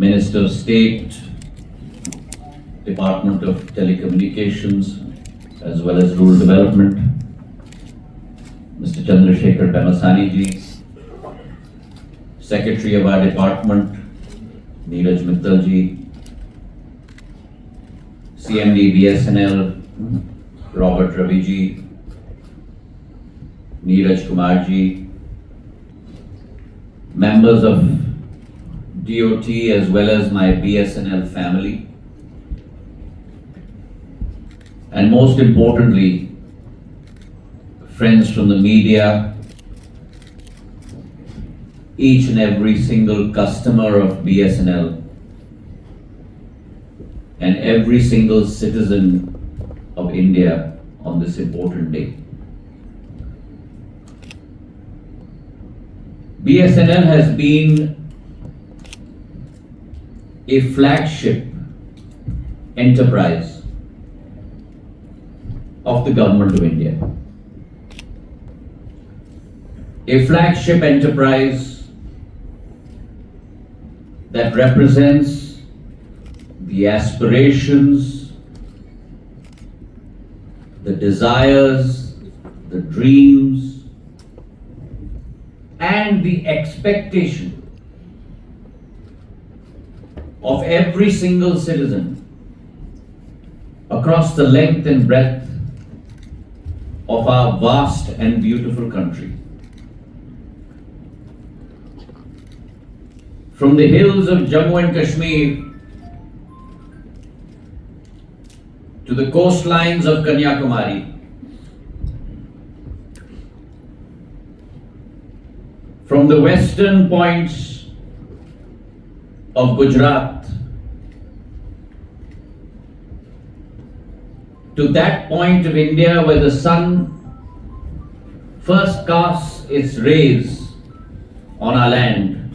Minister of State, Department of Telecommunications, as well as Rural Development, Mr. Chandrasekhar Pemasani ji, Secretary of our department, Neeraj Mittal ji, CMD BSNL, Robert Ravi ji, Neeraj Kumar ji, members of DOT as well as my BSNL family, and most importantly, friends from the media, each and every single customer of BSNL, and every single citizen of India on this important day. BSNL has been a flagship enterprise of the Government of India. A flagship enterprise that represents the aspirations, the desires, the dreams, and the expectation of every single citizen across the length and breadth of our vast and beautiful country. From the hills of Jammu and Kashmir to the coastlines of Kanyakumari, from the western points of Gujarat to that point of India where the sun first casts its rays on our land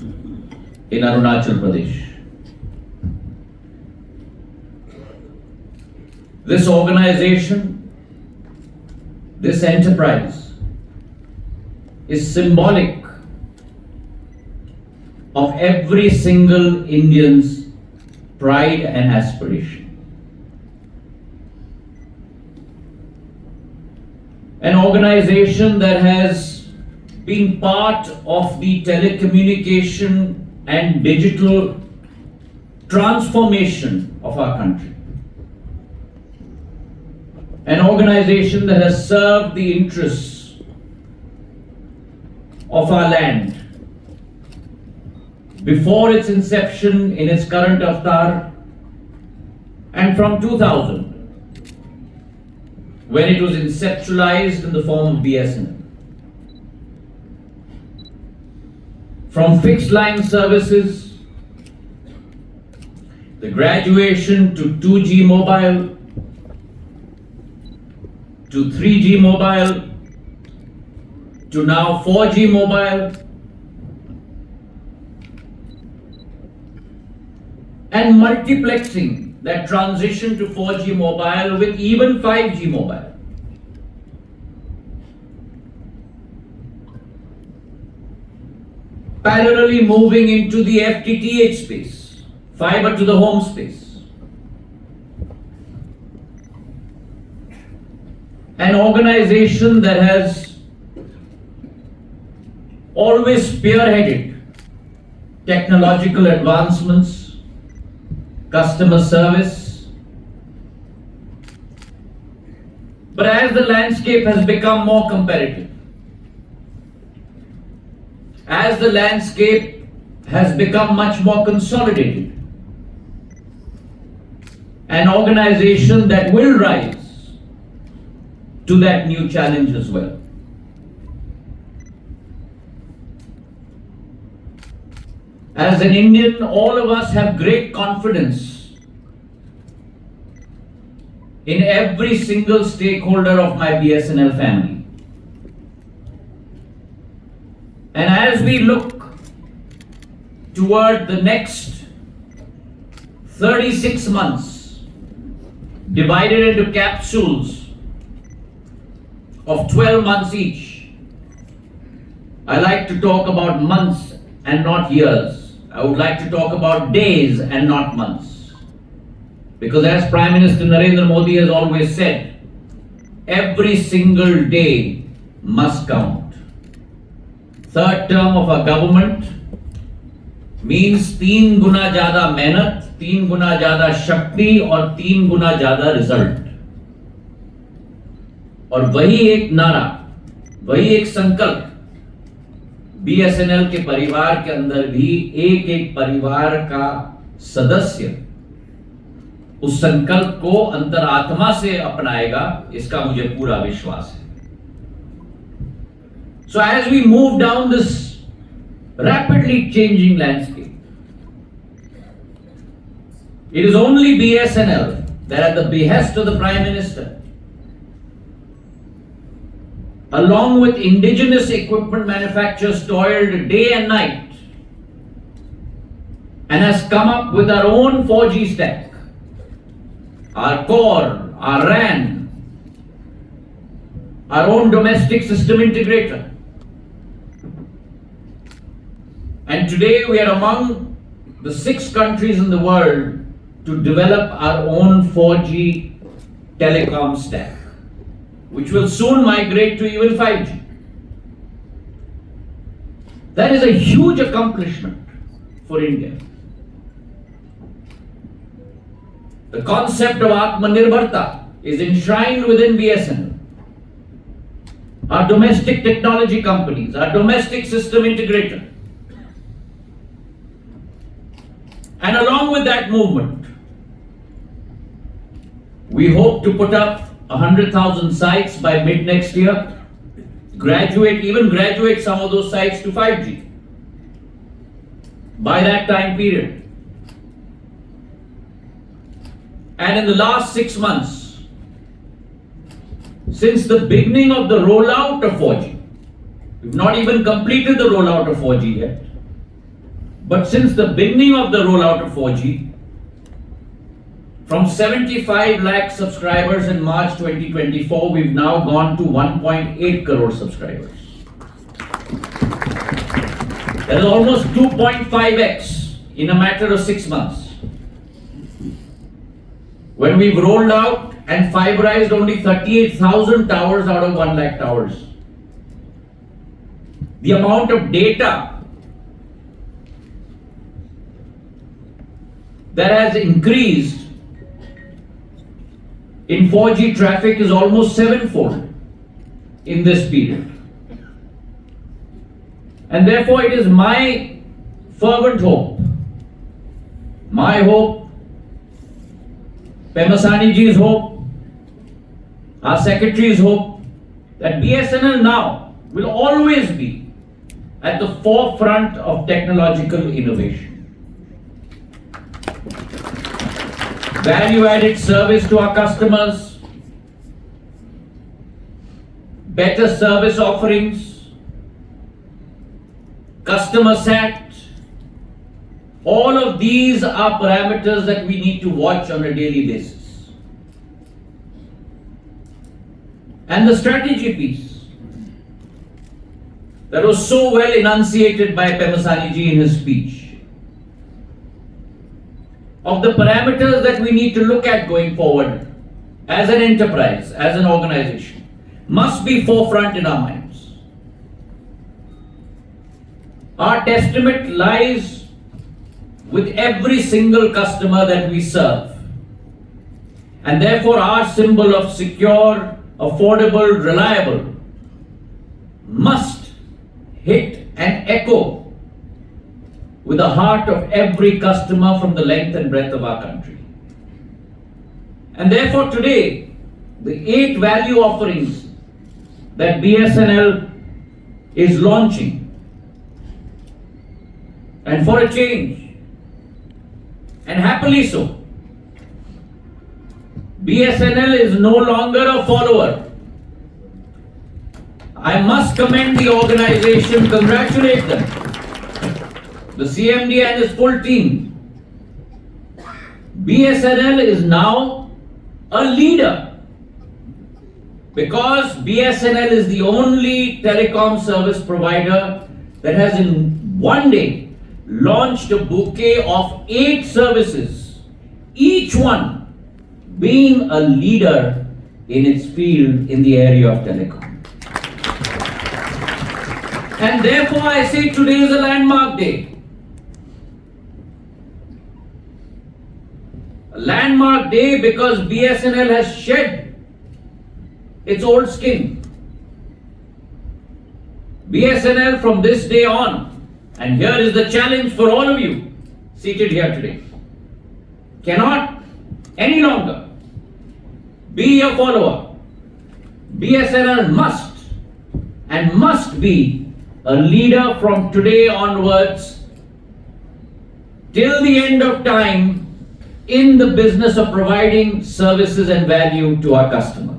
in Arunachal Pradesh. This organization, this enterprise is symbolic of every single Indian's pride and aspiration. An organization that has been part of the telecommunication and digital transformation of our country. An organization that has served the interests of our land before its inception in its current avatar, and from 2000, when it was conceptualized in the form of BSNL. From fixed line services, the graduation to 2G mobile, to 3G mobile, to now 4G mobile, and multiplexing that transition to 4G mobile with even 5G mobile. Parallelly moving into the FTTH space, fiber to the home space. An organization that has always spearheaded technological advancements, customer service. But as the landscape has become more competitive, as the landscape has become much more consolidated, an organization that will rise to that new challenge as well. As an Indian, all of us have great confidence in every single stakeholder of my BSNL family. And as we look toward the next 36 months, divided into capsules of 12 months each, I like to talk about months and not years. I would like to talk about days and not months. Because as Prime Minister Narendra Modi has always said, every single day must count. Third term of our government means 3 गुना ज्यादा मेहनत, 3 गुना ज्यादा शक्ति और 3 गुना ज्यादा result. और वही एक नारा, वही एक संकल्प BSNL के परिवार के अंदर भी एक एक परिवार का सदस्य उस संकल्प को अंतरात्मा से अपनाएगा, इसका मुझे पूरा विश्वास है. So as we move down this rapidly changing landscape, it is only BSNL that at the behest of the Prime Minister, along with indigenous equipment manufacturers, toiled day and night and has come up with our own 4G stack, our core, our RAN, our own domestic system integrator. And today we are among the 6 countries in the world to develop our own 4G telecom stack, which will soon migrate to even 5G. That is a huge accomplishment for India. The concept of Atmanirbharta is enshrined within BSNL. Our domestic technology companies, our domestic system integrator. And along with that movement, we hope to put up 100,000 sites by mid next year, graduate some of those sites to 5G by that time period. And in the last 6 months, since the beginning of the rollout of 4G, we've not even completed the rollout of 4G yet, but since the beginning of the rollout of 4G, from 75 lakh subscribers in March 2024, we've now gone to 1.8 crore subscribers. That is almost 2.5x in a matter of 6 months. When we've rolled out and fiberized only 38,000 towers out of 1 lakh towers. The amount of data that has increased in 4G traffic is almost 7-fold in this period. And therefore it is my fervent hope, my hope, Pemasani ji's hope, our secretary's hope, that BSNL now will always be at the forefront of technological innovation. Value-added service to our customers, better service offerings, customer sat, all of these are parameters that we need to watch on a daily basis. And the strategy piece that was so well enunciated by Pemasani ji in his speech, of the parameters that we need to look at going forward as an enterprise, as an organization, must be forefront in our minds. Our testament lies with every single customer that we serve. And therefore our symbol of secure, affordable, reliable must hit and echo with the heart of every customer from the length and breadth of our country. And therefore today, the 8 value offerings that BSNL is launching, and for a change, and happily so, BSNL is no longer a follower. I must commend the organization, congratulate them, the CMD and his full team. BSNL is now a leader because BSNL is the only telecom service provider that has in one day launched a bouquet of 8 services, each one being a leader in its field in the area of telecom. And therefore I say today is a landmark day. A landmark day because BSNL has shed its old skin. BSNL from this day on, and here is the challenge for all of you seated here today, cannot any longer be a follower. BSNL must be a leader from today onwards till the end of time in the business of providing services and value to our customers.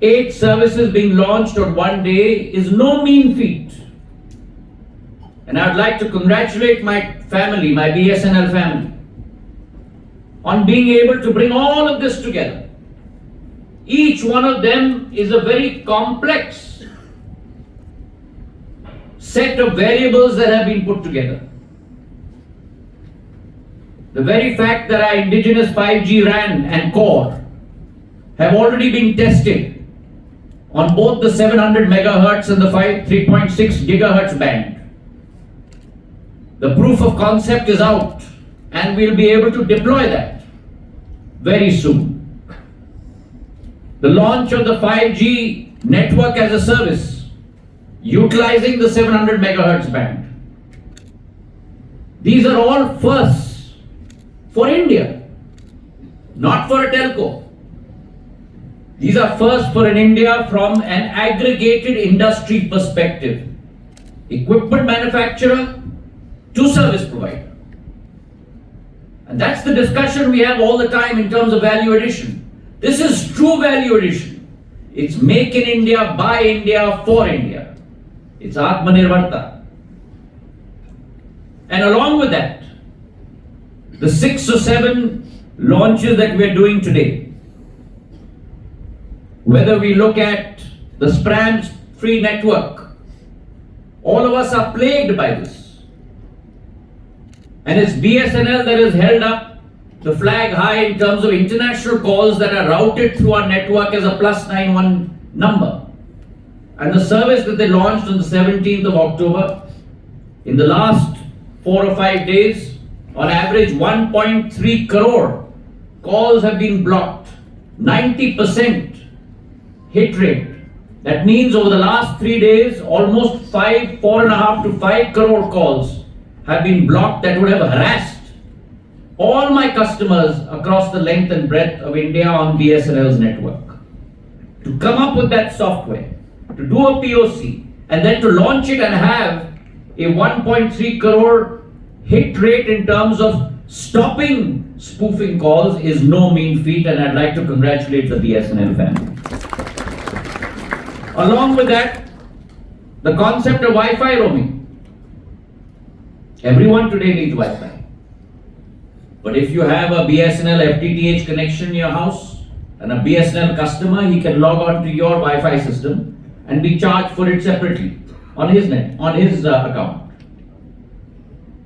8 services being launched on one day is no mean feat. And I'd like to congratulate my family, my BSNL family, on being able to bring all of this together. Each one of them is a very complex set of variables that have been put together. The very fact that our indigenous 5G RAN and core have already been tested on both the 700 megahertz and the 3.6 gigahertz band. The proof of concept is out and we'll be able to deploy that very soon. The launch of the 5G network as a service utilizing the 700 megahertz band. These are all firsts for India, not for a telco. These are first for India from an aggregated industry perspective. Equipment manufacturer to service provider. And that's the discussion we have all the time in terms of value addition. This is true value addition. It's make in India, by India, for India. It's Atmanirbharta. And along with that, the 6 or 7 launches that we're doing today, whether we look at the SPRAM free network, all of us are plagued by this. And it's BSNL that has held up the flag high in terms of international calls that are routed through our network as a +91 number. And the service that they launched on the 17th of October, in the last 4 or 5 days, on average 1.3 crore calls have been blocked. 90% hit rate. That means over the last 3 days, almost 4.5 to 5 crore calls have been blocked that would have harassed all my customers across the length and breadth of India on BSNL's network. To come up with that software, to do a POC, and then to launch it and have a 1.3 crore hit rate in terms of stopping spoofing calls is no mean feat, and I'd like to congratulate the BSNL family. Along with that, the concept of Wi-Fi roaming. Everyone today needs Wi-Fi. But if you have a BSNL FTTH connection in your house and a BSNL customer, he can log on to your Wi-Fi system and be charged for it separately on his account.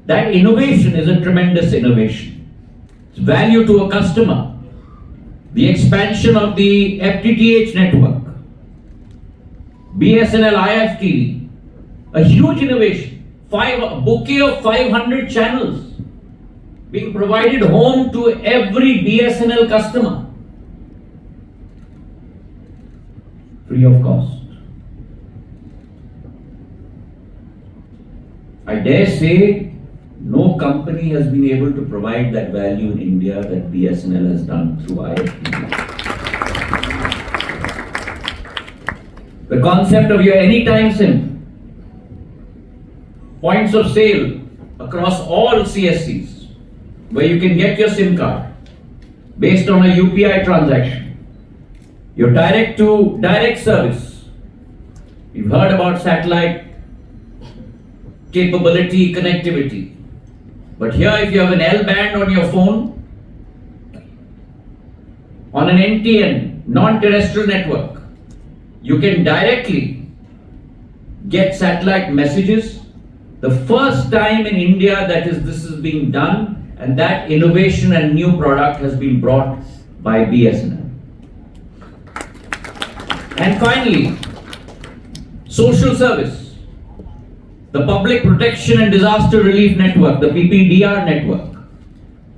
That innovation is a tremendous innovation. It's value to a customer. The expansion of the FTTH network, BSNL IFTV, a huge innovation. A bouquet of 500 channels being provided home to every BSNL customer, free of cost. I dare say no company has been able to provide that value in India that BSNL has done through IFTV. The concept of your anytime SIM, points of sale across all CSCs, where you can get your SIM card based on a UPI transaction. Your direct service. You've heard about satellite capability, connectivity. But here, if you have an L band on your phone, on an NTN, non-terrestrial network, you can directly get satellite messages. The first time in India this is being done, and that innovation and new product has been brought by BSNL. And finally, social service. The Public Protection and Disaster Relief Network, the PPDR network,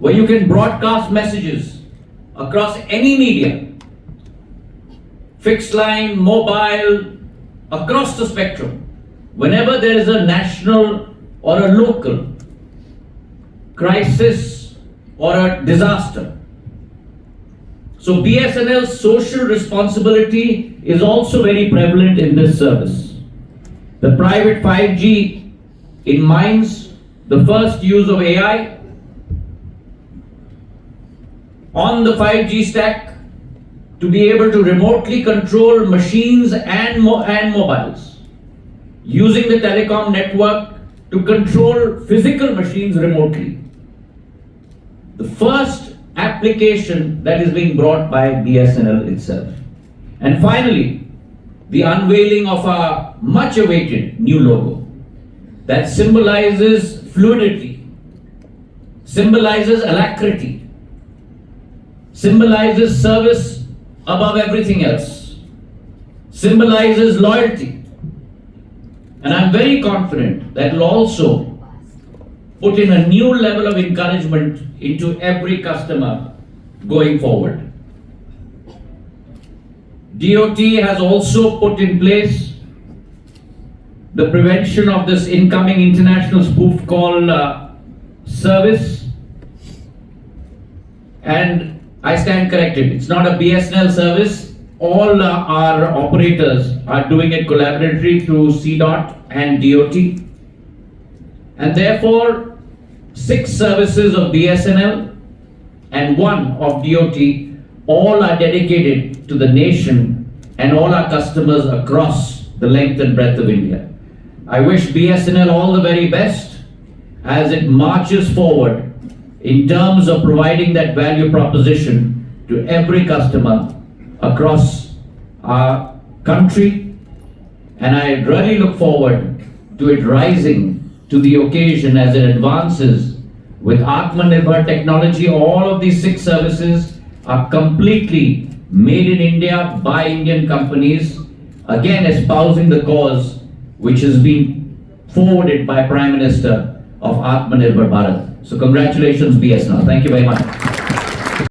where you can broadcast messages across any media, fixed line, mobile, across the spectrum. Whenever there is a national or a local crisis or a disaster. So BSNL's social responsibility is also very prevalent in this service. The private 5G in mines, the first use of AI on the 5G stack to be able to remotely control machines and mobiles, using the telecom network to control physical machines remotely. The first application that is being brought by BSNL itself. And finally, the unveiling of our much awaited new logo that symbolizes fluidity, symbolizes alacrity, symbolizes service above everything else, symbolizes loyalty. And I'm very confident that will also put in a new level of encouragement into every customer going forward. DOT has also put in place the prevention of this incoming international spoof call service. And I stand corrected, it's not a BSNL service. All our operators are doing it collaboratively through CDOT and DOT. And therefore, 6 services of BSNL and 1 of DOT, all are dedicated to the nation and all our customers across the length and breadth of India. I wish BSNL all the very best as it marches forward in terms of providing that value proposition to every customer across our country. And I really look forward to it rising to the occasion as it advances with Atmanirbhar technology. All of these 6 services are completely made in India by Indian companies, again espousing the cause which has been forwarded by Prime Minister of Atmanirbhar Bharat. So congratulations BSNL. Thank you very much.